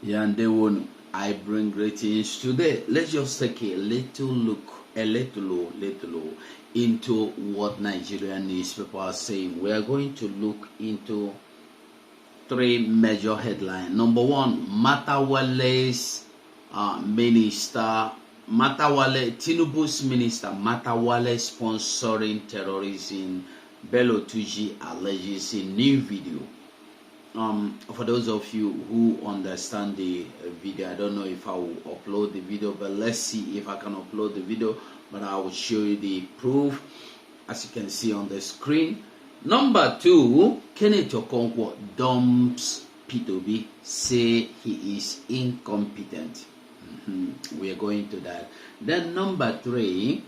Yeah, and they won't. I bring greetings today. Let's just take a little look, little into what Nigerian newspaper are saying. We are going to look into three major headlines. Number one, Matawale's minister, Matawale, Tinubu's minister, Matawale sponsoring terrorism. Bello Tuji alleges in new video. For those of you who understand the video, I don't know if I will upload the video, but let's see if I can upload the video. But I will show you the proof, as you can see on the screen. Number two, Kenneth Okonkwo dumps P2B, say he is incompetent. We are going to that. Then number three,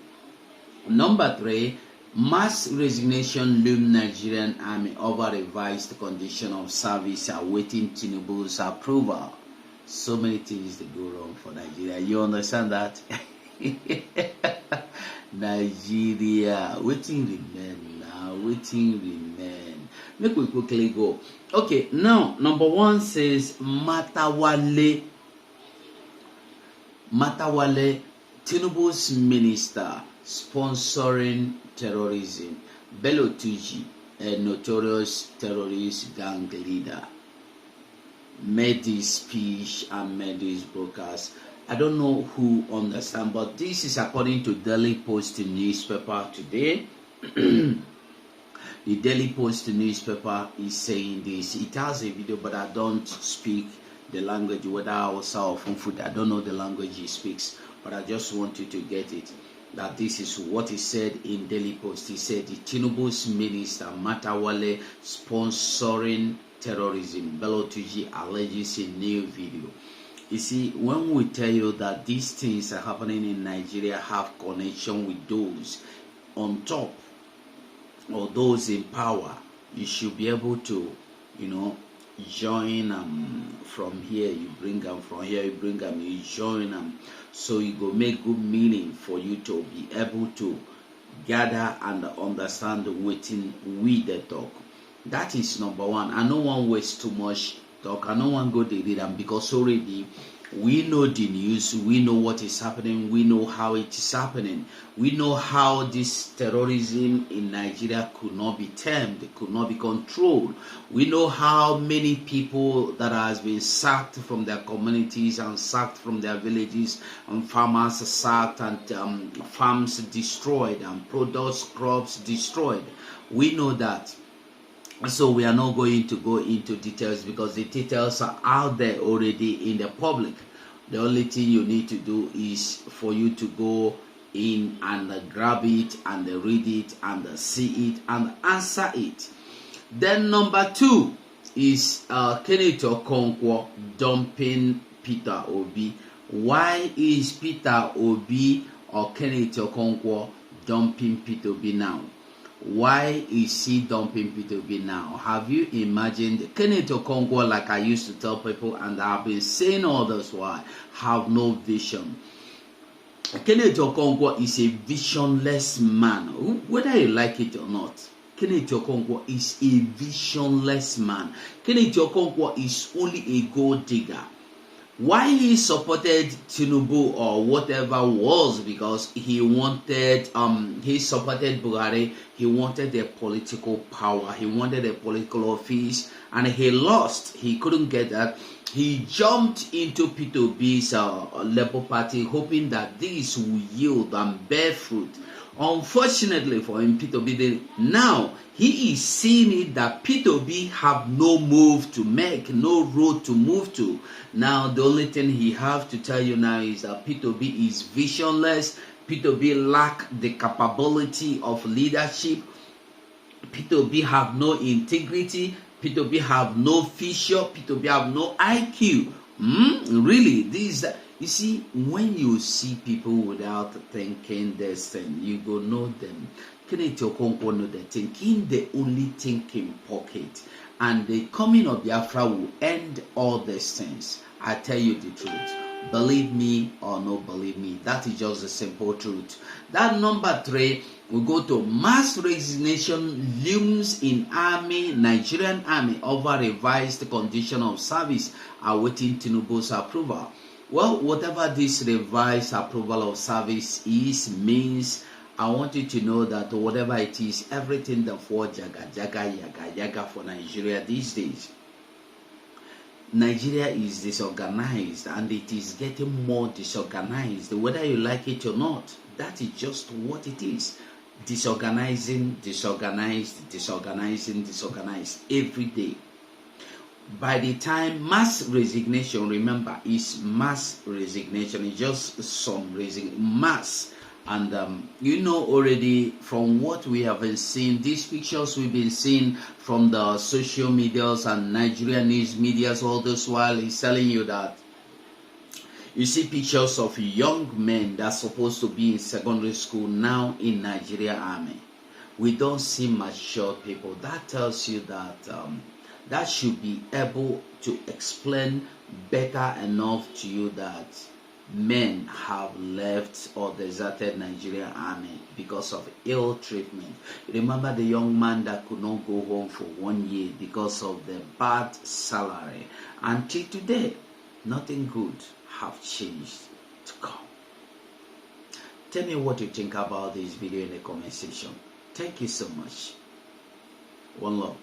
mass resignation Loom Nigerian army over revised condition of service awaiting Tinubu's approval. So many things that go wrong for Nigeria. You understand that? Nigeria, waiting remain now, waiting remain. Make we quickly go. Okay, now number one says Matawale, Tinubu's minister sponsoring terrorism. Bello Tuji, a notorious terrorist gang leader, made this speech and made this broadcast. I don't know who understand, but this is according to Daily Post newspaper today. The Daily Post newspaper is saying this. It has a video, but I don't speak the language, whether Hausa or Funfut. I don't know the language he speaks, but I just want you to get it. That this is what he said in Daily Post. He said the Tinubu's minister Matawale sponsoring terrorism. Bello Tuji alleges in new video. You see, when we tell you that these things are happening in Nigeria have connection with those on top or those in power, you should be able to, join them from here, you bring them from here, you bring them, you join them. So you go make good meaning for you to be able to gather and understand waiting with the talk. That is number one. I no one waste too much talk. I no one go to read them because already we know the news, we know what is happening, we know how it is happening. We know how this terrorism in Nigeria could not be tamed, could not be controlled. We know how many people that has been sacked from their communities and sacked from their villages, and farmers sacked and farms destroyed and products, crops destroyed. We know that. So we are not going to go into details because the details are out there already in the public. The only thing you need to do is for you to go in and grab it and read it and see it and answer it. Then number two is Kenneth Okonkwo dumping Peter Obi. Why is Peter Obi or Kenneth Okonkwo dumping Peter Obi now? Why is he dumping P2B now? Have you imagined? Kenneth Okonkwo, like I used to tell people, and I've been saying all this while, have no vision. Kenneth Okonkwo is a visionless man, whether you like it or not. Kenneth Okonkwo is a visionless man. Kenneth Okonkwo is only a gold digger. Why he supported Tinubu or whatever was because he wanted he supported Buhari. He wanted a political power, he wanted a political office, and he lost. He couldn't get that. He jumped into P2B's Labour Party hoping that this will yield and bear fruit. Unfortunately for him, P2B now he is seeing it that P2B have no move to make, no road to move to. Now the only thing he have to tell you now is that P2B is visionless. P2B lack the capability of leadership. P2B have no integrity. P2B have no feature. P2B have no IQ. Really, this. You see, when you see people without thinking this thing, you go know them. Kenneth Okonkwo know that thinking they only think in pocket, and the coming of Biafra will end all these things. I tell you the truth. Believe me or not believe me, that is just the simple truth. That number 3, we go to mass resignation looms in Nigerian army over revised condition of service awaiting Tinubu's approval. Well, whatever this revised approval of service means, I want you to know that whatever it is, everything that for yaga for Nigeria these days. Nigeria is disorganized, and it is getting more disorganized, whether you like it or not. That is just what it is. Disorganized every day. By the time mass resignation, remember, is mass resignation. It's just some mass. And you know already from what we have been seeing, these pictures we've been seeing from the social medias and Nigerian news medias all this while is telling you that you see pictures of young men that's supposed to be in secondary school now in Nigeria army. We don't see mature people. That tells you that that should be able to explain better enough to you that men have left or deserted Nigerian army because of ill treatment. Remember the young man that could not go home for 1 year because of the bad salary. Until today, nothing good have changed to come. Tell me what you think about this video in the comment section. Thank you so much. One love.